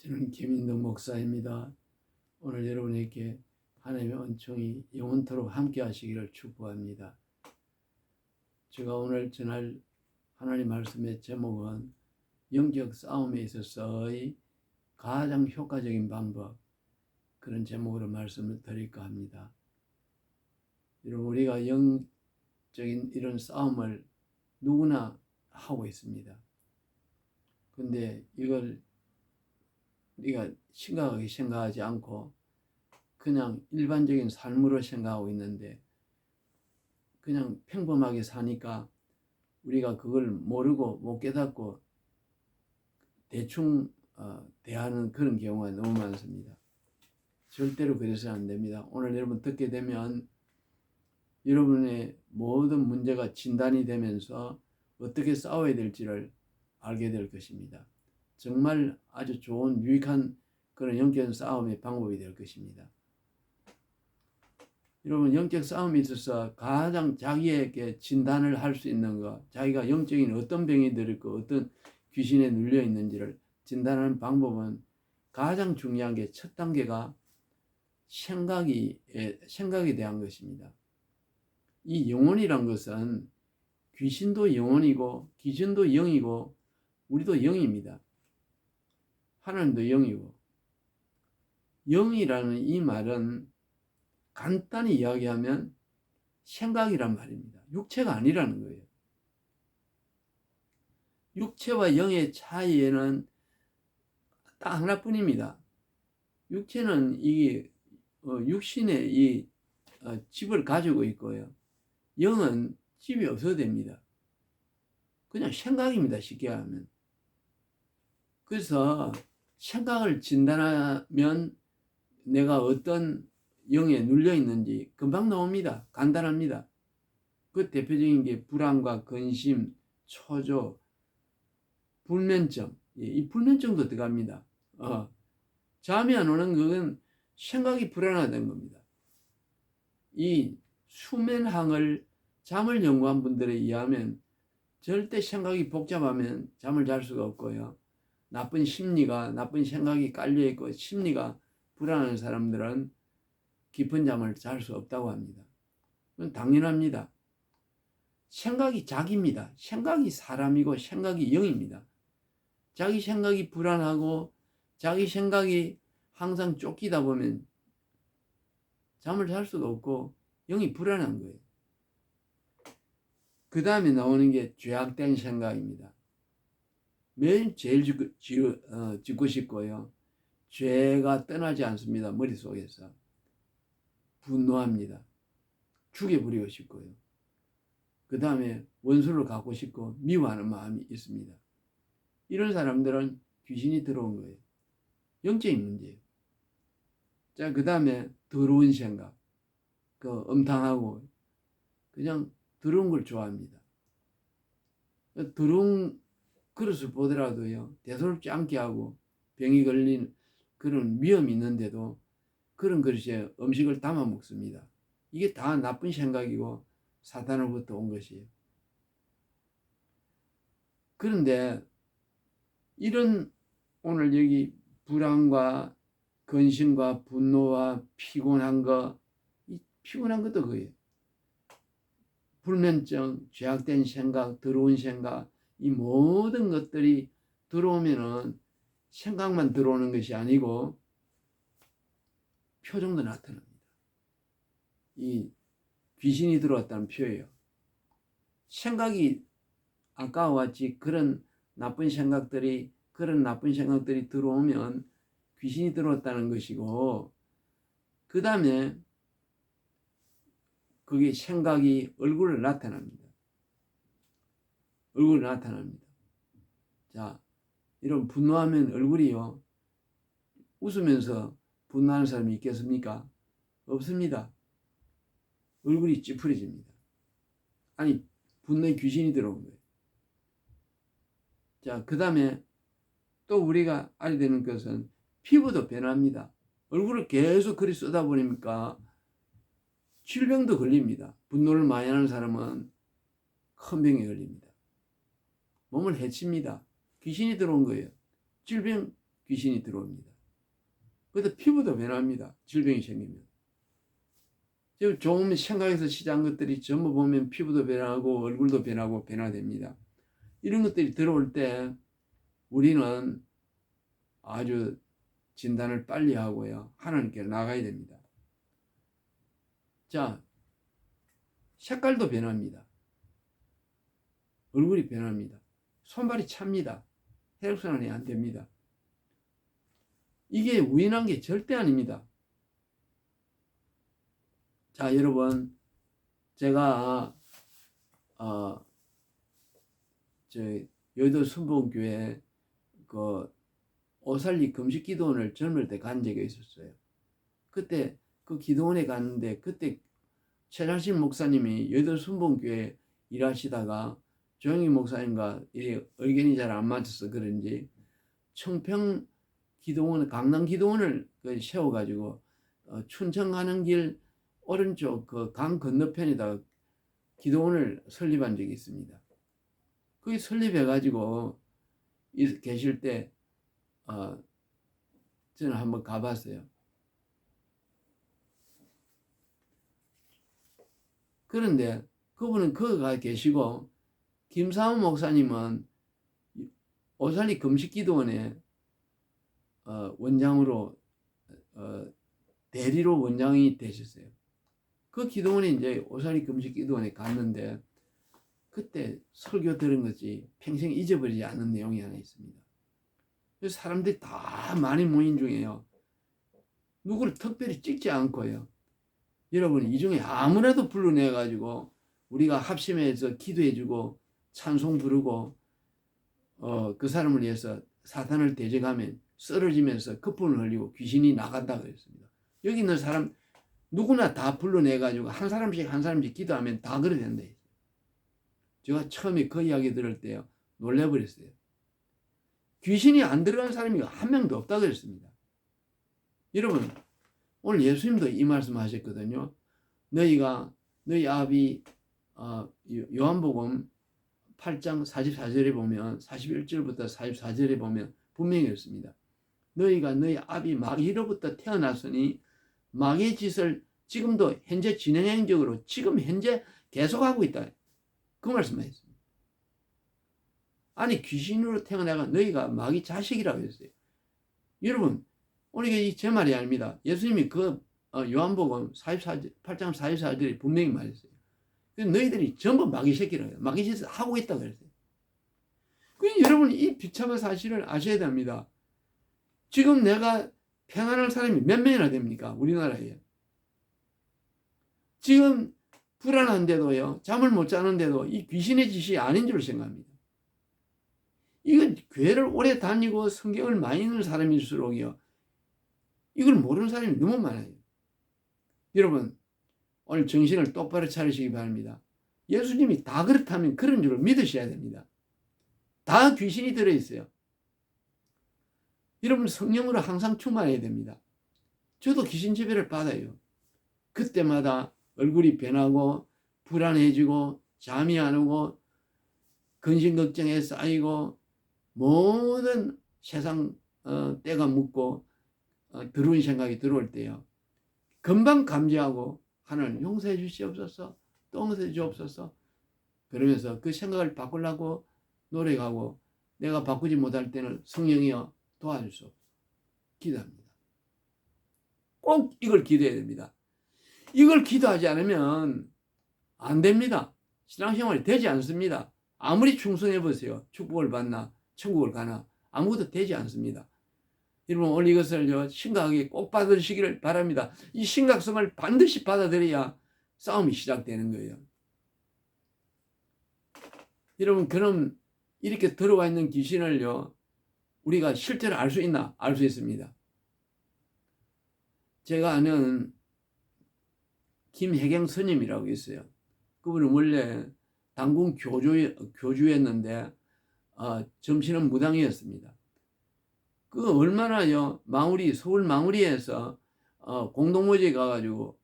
저는 김인덕 목사입니다. 오늘 여러분에게 하나님의 은총이 영원토록 함께 하시기를 축복합니다. 제가 오늘 전할 하나님 말씀의 제목은 영적 싸움에 있어서의 가장 효과적인 방법, 그런 제목으로 말씀을 드릴까 합니다. 여러분, 우리가 영적인 이런 싸움을 누구나 하고 있습니다. 근데 이걸 우리가 심각하게 생각하지 않고 그냥 일반적인 삶으로 생각하고 있는데, 그냥 평범하게 사니까 우리가 그걸 모르고 못 깨닫고 대충 대하는 그런 경우가 너무 많습니다. 절대로 그래서는 안 됩니다. 오늘 여러분 듣게 되면 여러분의 모든 문제가 진단이 되면서 어떻게 싸워야 될지를 알게 될 것입니다. 정말 아주 좋은 유익한 그런 영적 싸움의 방법이 될 것입니다. 여러분, 영적 싸움에 있어서 가장 자기에게 진단을 할 수 있는 것, 자기가 영적인 어떤 병이 들었고 어떤 귀신에 눌려 있는지를 진단하는 방법은 가장 중요한 게 첫 단계가 생각에 대한 것입니다. 이 영혼이란 것은 귀신도 영혼이고 귀신도 영이고 우리도 영입니다. 하나님도 영이고, 영이라는 이 말은 간단히 이야기하면 생각이란 말입니다. 육체가 아니라는 거예요. 육체와 영의 차이에는 딱 하나뿐입니다. 육체는 이게 육신의 이 집을 가지고 있고요. 영은 집이 없어도 됩니다. 그냥 생각입니다. 쉽게 하면. 그래서 생각을 진단하면 내가 어떤 영에 눌려 있는지 금방 나옵니다. 간단합니다. 그 대표적인 게 불안과 근심, 초조, 불면증. 이 불면증도 들어갑니다. 잠이 안 오는 그건 생각이 불안하다는 겁니다. 이 수면항을 잠을 연구한 분들에 의하면 절대 생각이 복잡하면 잠을 잘 수가 없고요. 나쁜 생각이 깔려있고 심리가 불안한 사람들은 깊은 잠을 잘 수 없다고 합니다. 그건 당연합니다. 생각이 자기입니다. 생각이 사람이고 생각이 영입니다. 자기 생각이 불안하고 자기 생각이 항상 쫓기다 보면 잠을 잘 수가 없고 영이 불안한 거예요. 그 다음에 나오는 게 죄악된 생각입니다. 매일 죄를 짓고 싶고요. 죄가 떠나지 않습니다. 머릿속에서. 분노합니다. 죽여버리고 싶고요. 그 다음에 원수를 갖고 싶고 미워하는 마음이 있습니다. 이런 사람들은 귀신이 들어온 거예요. 영적인 문제예요. 자, 그 다음에 더러운 생각. 음탕하고 그냥 더러운 걸 좋아합니다. 더러운 그릇을 보더라도요, 대수롭지 않게 하고 병이 걸린 그런 위험이 있는데도 그런 그릇에 음식을 담아 먹습니다. 이게 다 나쁜 생각이고 사탄으로부터 온 것이에요. 그런데 이런 오늘 여기 불안과 근심과 분노와 피곤한 것도 그거예요. 불면증, 죄악된 생각, 더러운 생각, 이 모든 것들이 들어오면은 생각만 들어오는 것이 아니고 표정도 나타납니다. 이 귀신이 들어왔다는 표예요. 생각이 아까와 같이 그런 나쁜 생각들이 들어오면 귀신이 들어왔다는 것이고, 그 다음에 그게 생각이 얼굴로 나타납니다. 자, 이런 분노하면 얼굴이요, 웃으면서 분노하는 사람이 있겠습니까? 없습니다. 얼굴이 찌푸려집니다. 아니, 분노의 귀신이 들어온 거예요. 자, 그 다음에 또 우리가 알아야 되는 것은 피부도 변합니다. 얼굴을 계속 그리 쏟아 보니까 질병도 걸립니다. 분노를 많이 하는 사람은 큰 병에 걸립니다. 몸을 해칩니다. 귀신이 들어온 거예요. 귀신이 들어옵니다. 그래도 피부도 변합니다. 질병이 생기면. 지금 좋은 생각에서 시작한 것들이 전부 보면 피부도 변하고 얼굴도 변하고 변화됩니다. 이런 것들이 들어올 때 우리는 아주 진단을 빨리 하고요. 하나님께 나가야 됩니다. 자, 색깔도 변합니다. 얼굴이 변합니다. 손발이 찹니다. 혈액순환이 안 됩니다. 이게 우연한 게 절대 아닙니다. 자, 여러분, 제가 여의도 순복음교회 그 오살리 금식 기도원을 젊을 때 간 적이 있었어요. 그때 그 기도원에 갔는데 그때 최장신 목사님이 여의도 순복음교회 일하시다가 조영희 목사님과 의견이 잘 안 맞아서 그런지 청평 기도원, 강남 기도원을 세워가지고 춘천 가는 길 오른쪽 그 강 건너편에다가 기도원을 설립한 적이 있습니다. 거기 설립해가지고 계실 때 저는 한번 가봤어요. 그런데 그분은 거기 계시고 김사훈 목사님은 오살리 금식기도원에 원장으로 대리로 원장이 되셨어요. 그 기도원에 이제 오살리 금식기도원에 갔는데 그때 설교 들은 것이 평생 잊어버리지 않는 내용이 하나 있습니다. 그래서 사람들이 다 많이 모인 중에요. 누구를 특별히 찍지 않고요. 여러분 이 중에 아무래도 불러내가지고 우리가 합심해서 기도해주고 찬송 부르고 그 사람을 위해서 사탄을 대적하면 쓰러지면서 거품을 흘리고 귀신이 나간다 그랬습니다. 여기 있는 사람 누구나 다 불러내가지고 한 사람씩 기도하면 다 그래 된다. 제가 처음에 그 이야기 들을 때요 놀래버렸어요. 귀신이 안 들어간 사람이 한 명도 없다 그랬습니다. 여러분 오늘 예수님도 이 말씀 하셨거든요. 너희 아비 요한복음 8장 44절에 보면 41절부터 44절에 보면 분명히 있습니다. 너희가 너희 아비 마귀로부터 태어났으니 마귀의 짓을 지금도 현재 진행형적으로 지금 현재 계속하고 있다. 그 말씀하셨습니다. 아니 귀신으로 태어나가 너희가 마귀 자식이라고 했어요. 여러분 오늘 이게 제 말이 아닙니다. 예수님이 그 요한복음 8장 44절에 분명히 말했어요. 너희들이 전부 마귀 새끼라고 해요. 마귀 짓을 하고 있다고 그랬어요. 그러니까 여러분 이 비참한 사실을 아셔야 됩니다. 지금 내가 평안할 사람이 몇 명이나 됩니까? 우리나라에. 지금 불안한데도요. 잠을 못 자는데도 이 귀신의 짓이 아닌 줄 생각합니다. 이건 교회를 오래 다니고 성경을 많이 읽는 사람일수록요. 이걸 모르는 사람이 너무 많아요. 여러분 오늘 정신을 똑바로 차리시기 바랍니다. 예수님이 다 그렇다면 그런 줄을 믿으셔야 됩니다. 다 귀신이 들어있어요. 여러분 성령으로 항상 충만해야 됩니다. 저도 귀신 지배를 받아요. 그때마다 얼굴이 변하고 불안해지고 잠이 안 오고 근심 걱정에 쌓이고 모든 세상 때가 묻고 들어온 생각이 들어올 때요. 금방 감지하고 하나님 용서해 주시옵소서 또 용서해 주옵소서 그러면서 그 생각을 바꾸려고 노력하고 내가 바꾸지 못할 때는 성령이여 도와주소서 기도합니다. 꼭 이걸 기도해야 됩니다. 이걸 기도하지 않으면 안 됩니다. 신앙생활이 되지 않습니다. 아무리 충성해 보세요. 축복을 받나 천국을 가나 아무것도 되지 않습니다. 여러분 오늘 이것을 심각하게 꼭 받으시기를 바랍니다. 이 심각성을 반드시 받아들여야 싸움이 시작되는 거예요. 여러분 그럼 이렇게 들어와 있는 귀신을요 우리가 실제로 알 수 있나? 알 수 있습니다. 제가 아는 김혜경 스님이라고 있어요. 그분은 원래 당군 교주였는데 정신은 무당이었습니다. 그 얼마나요 서울 망우리에서 공동모지에 가가지고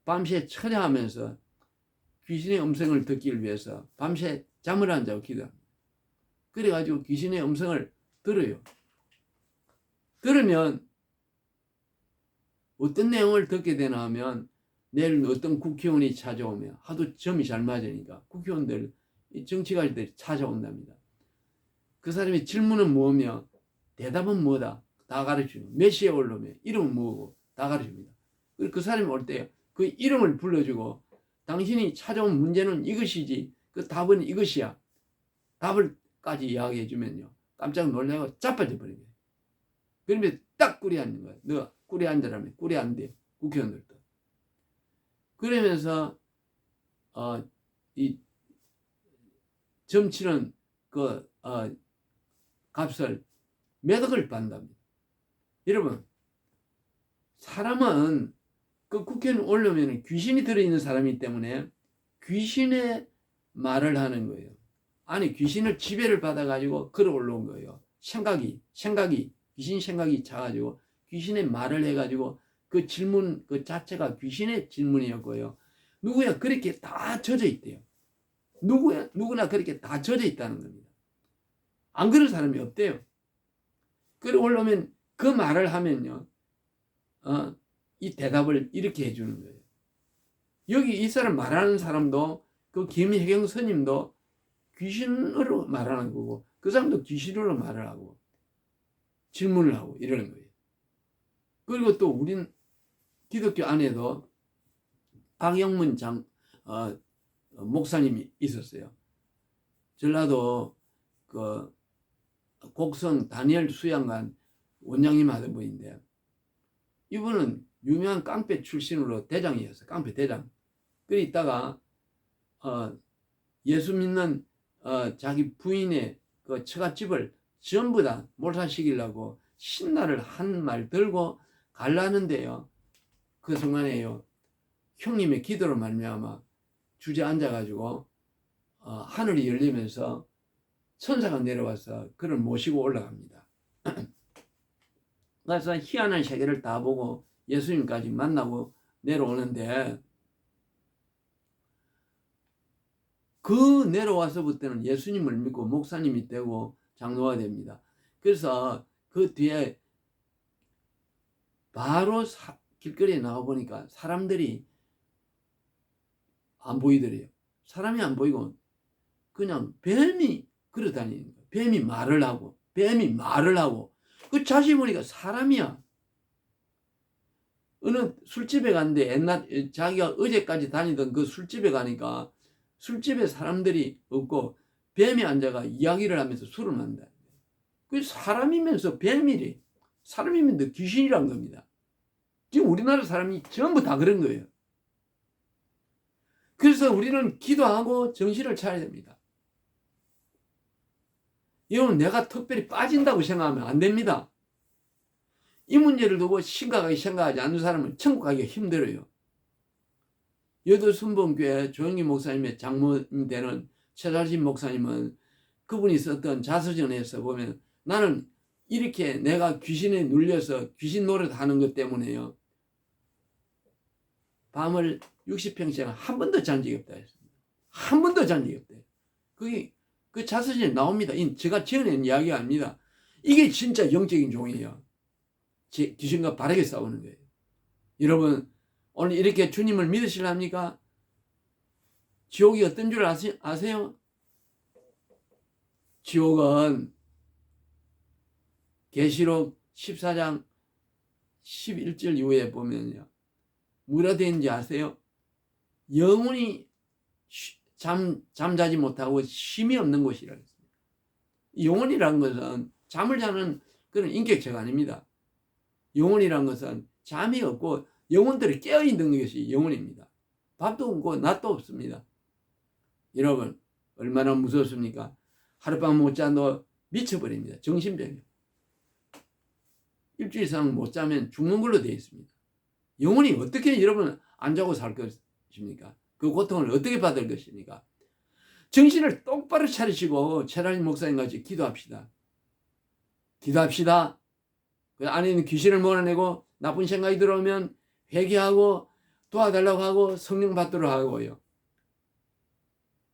밤새 철야하면서 귀신의 음성을 듣기 위해서 밤새 잠을 안 자고 기도합니다. 그래가지고 귀신의 음성을 들어요. 들으면 어떤 내용을 듣게 되나 하면 내일 어떤 국회의원이 찾아오면 하도 점이 잘 맞으니까 국회의원들, 정치가들이 찾아온답니다. 그 사람이 질문은 뭐며 대답은 뭐다 다 가르치고 몇 시에 올라오면 이름은 뭐고 다 가르칩니다. 그리고 그 사람이 올 때 그 이름을 불러주고 당신이 찾아온 문제는 이것이지 그 답은 이것이야 답을까지 이야기해 주면요 깜짝 놀라고 자빠져 버린 거예요. 그러면 딱 꿀이 앉는 거예요. 너 꿀이 앉으라면 꿀이 안 돼. 국회의원들도. 그러면서 이 점치는 그 값을 몇 억을 받는답니다. 여러분 사람은 그 국회의원 오려면 귀신이 들어있는 사람이기 때문에 귀신의 말을 하는 거예요. 아니 귀신을 지배를 받아가지고 걸어 올라온 거예요. 생각이 귀신 생각이 차가지고 귀신의 말을 해가지고 그 질문 그 자체가 귀신의 질문이었고요. 누구야 그렇게 다 젖어 있대요. 누구나 그렇게 다 젖어 있다는 겁니다. 안 그런 사람이 없대요. 그래 올라오면 그 말을 하면요. 이 대답을 이렇게 해주는 거예요. 여기 이 사람 말하는 사람도 그 김혜경 스님도 귀신으로 말하는 거고 그 사람도 귀신으로 말을 하고 질문을 하고 이러는 거예요. 그리고 또 우린 기독교 안에도 박영문 목사님이 있었어요. 전라도 그 곡성 다니엘 수양관 원장님 하던 분인데 이분은 유명한 깡패 출신으로 대장이었어요. 깡패 대장. 그래 있다가 예수 믿는 자기 부인의 그 처갓집을 전부 다 몰살시키려고 신나를 한 말 들고 갈라는데요. 그 순간에요. 형님의 기도로 말미암아 주저앉아가지고 하늘이 열리면서 천사가 내려와서 그를 모시고 올라갑니다. 그래서 희한한 세계를 다 보고 예수님까지 만나고 내려오는데 그 내려와서부터는 예수님을 믿고 목사님이 되고 장로가 됩니다. 그래서 그 뒤에 바로 길거리에 나와보니까 사람들이 안 보이더래요. 사람이 안 보이고 그냥 뱀이 걸어다니는 거예요. 뱀이 말을 하고 그 자세히 보니까 사람이야. 어느 술집에 갔는데 옛날 자기가 어제까지 다니던 그 술집에 가니까 술집에 사람들이 없고 뱀이 앉아가 이야기를 하면서 술을 마신다. 그 사람이면서 뱀이래. 사람이면 귀신이란 겁니다. 지금 우리나라 사람이 전부 다 그런 거예요. 그래서 우리는 기도하고 정신을 차려야 됩니다. 이건 내가 특별히 빠진다고 생각하면 안 됩니다. 이 문제를 두고 심각하게 생각하지 않는 사람은 천국 가기가 힘들어요. 여도순봉교회 조영기 목사님의 장모님 되는 최달진 목사님은 그분이 썼던 자서전에서 보면 나는 이렇게 내가 귀신에 눌려서 귀신 노릇하는 것 때문에요. 밤을 60평생 한 번도 잔 적이 없다 했습니다. 한 번도 잔 적이 없다. 그게 그 자서전에 나옵니다. 제가 지어낸 이야기가 아닙니다. 이게 진짜 영적인 종이에요. 귀신과 바르게 싸우는 거예요. 여러분 오늘 이렇게 주님을 믿으시랍니까? 지옥이 어떤 줄 아세요? 지옥은 계시록 14장 11절 이후에 보면요. 뭐라 되는지 아세요? 영원히 잠자지 못하고 쉼이 없는 곳이라 했습니다. 영혼이라는 것은 잠을 자는 그런 인격체가 아닙니다. 영혼이라는 것은 잠이 없고 영혼들이 깨어있는 것이 영혼입니다. 밥도 없고 낮도 없습니다. 여러분 얼마나 무섭습니까? 하룻밤 못 자도 미쳐버립니다. 정신병이요. 일주일 이상 못 자면 죽는 걸로 되어 있습니다. 영혼이 어떻게 여러분 안 자고 살 것입니까? 그 고통을 어떻게 받을 것입니까? 정신을 똑바로 차리시고 최달진 목사님 같이 기도합시다. 기도합시다. 그 안에 있는 귀신을 몰아내고 나쁜 생각이 들어오면 회개하고 도와달라고 하고 성령 받도록 하고요.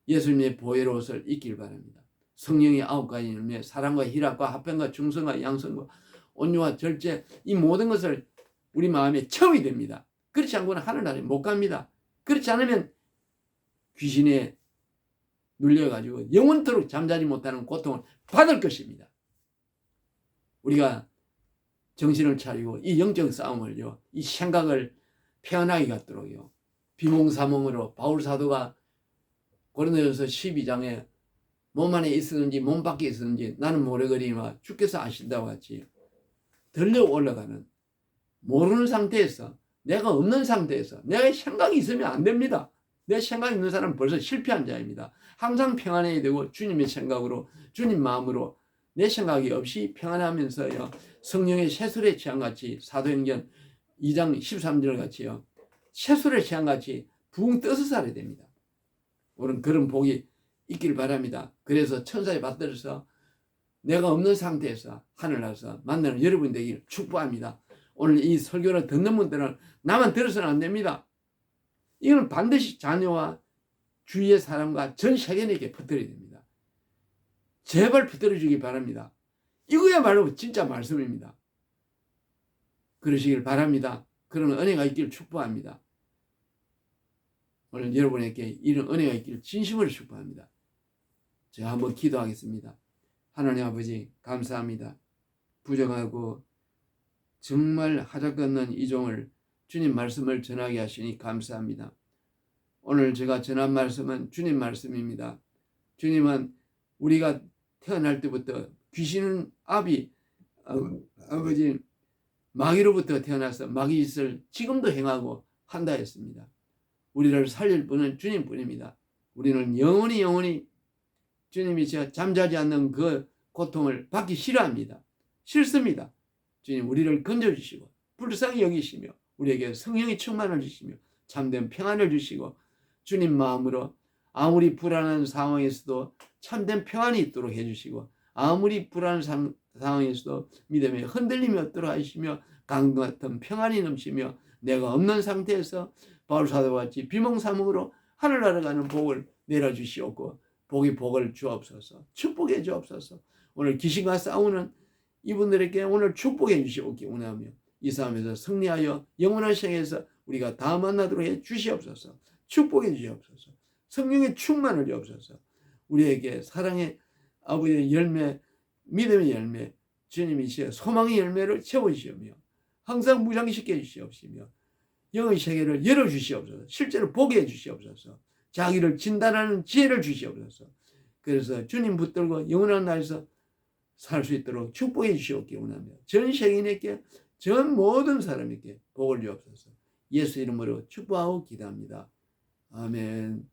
예수님의 보혈의 옷을 입길 바랍니다. 성령의 9가지 열매, 사랑과 희락과 화평과 중성과 양성과 온유와 절제, 이 모든 것을 우리 마음에 채워야 됩니다. 그렇지 않고는 하늘나라에 못 갑니다. 그렇지 않으면 귀신에 눌려가지고 영원토록 잠자지 못하는 고통을 받을 것입니다. 우리가 정신을 차리고 이 영적 싸움을요, 이 생각을 표현하게 갖도록요, 비몽사몽으로 바울 사도가 고린도전서 12장에 몸 안에 있었는지 몸 밖에 있었는지 나는 모르거니와 주께서 아신다고 같이 들려 올라가는, 모르는 상태에서, 내가 없는 상태에서, 내가 생각이 있으면 안 됩니다. 내 생각이 있는 사람은 벌써 실패한 자입니다. 항상 평안해야 되고 주님의 생각으로, 주님 마음으로, 내 생각이 없이 평안하면서요, 성령의 새술에 취한같이, 사도행전 2장 13절 같이요, 새술에 취한같이 붕 떠서 살아야 됩니다. 오늘 그런 복이 있길 바랍니다. 그래서 천사의 받들어서 내가 없는 상태에서 하늘나라에서 만나는 여러분 되기를 축복합니다. 오늘 이 설교를 듣는 분들은 나만 들어서는 안 됩니다. 이건 반드시 자녀와 주위의 사람과 전 세계에게 퍼뜨려야 됩니다. 제발 퍼뜨려 주기 바랍니다. 이거야말로 진짜 말씀입니다. 그러시길 바랍니다. 그런 은혜가 있기를 축복합니다. 오늘 여러분에게 이런 은혜가 있기를 진심으로 축복합니다. 제가 한번 기도하겠습니다. 하나님 아버지, 감사합니다. 부정하고 정말 하찮겠는 이 종을 주님 말씀을 전하게 하시니 감사합니다. 오늘 제가 전한 말씀은 주님 말씀입니다. 주님은 우리가 태어날 때부터 귀신은 아버지 마귀로부터 태어나서 마귀 짓을 지금도 행하고 한다 했습니다. 우리를 살릴 분은 주님뿐입니다. 우리는 영원히 주님이 잠자지 않는 그 고통을 받기 싫어합니다. 싫습니다. 주님 우리를 건져주시고 불쌍히 여기시며 우리에게 성령의 충만을 주시며 참된 평안을 주시고 주님 마음으로 아무리 불안한 상황에서도 참된 평안이 있도록 해주시고 아무리 불안한 상황에서도 믿음에 흔들림이 없도록 하시며 강도 같은 평안이 넘치며 내가 없는 상태에서 바울 사도와 같이 비몽사몽으로 하늘나라 가는 복을 내려주시옵고 복을 주옵소서. 축복해 주옵소서. 오늘 귀신과 싸우는 이분들에게 오늘 축복해 주시옵기 원하며 이 싸움에서 승리하여 영원한 생에서 우리가 다 만나도록 해 주시옵소서. 축복해 주시옵소서. 성령의 충만을 주옵소서. 우리에게 사랑의 아버지의 열매, 믿음의 열매, 주님이시여 소망의 열매를 채워주시오며 항상 무장시켜 주시옵시며 영의 세계를 열어주시옵소서. 실제로 보게 해주시옵소서. 자기를 진단하는 지혜를 주시옵소서. 그래서 주님 붙들고 영원한 날에서 살 수 있도록 축복해 주시옵기 원하며 전 세계인에게 전 모든 사람에게 복을 주옵소서. 예수 이름으로 축복하고 기도합니다. 아멘.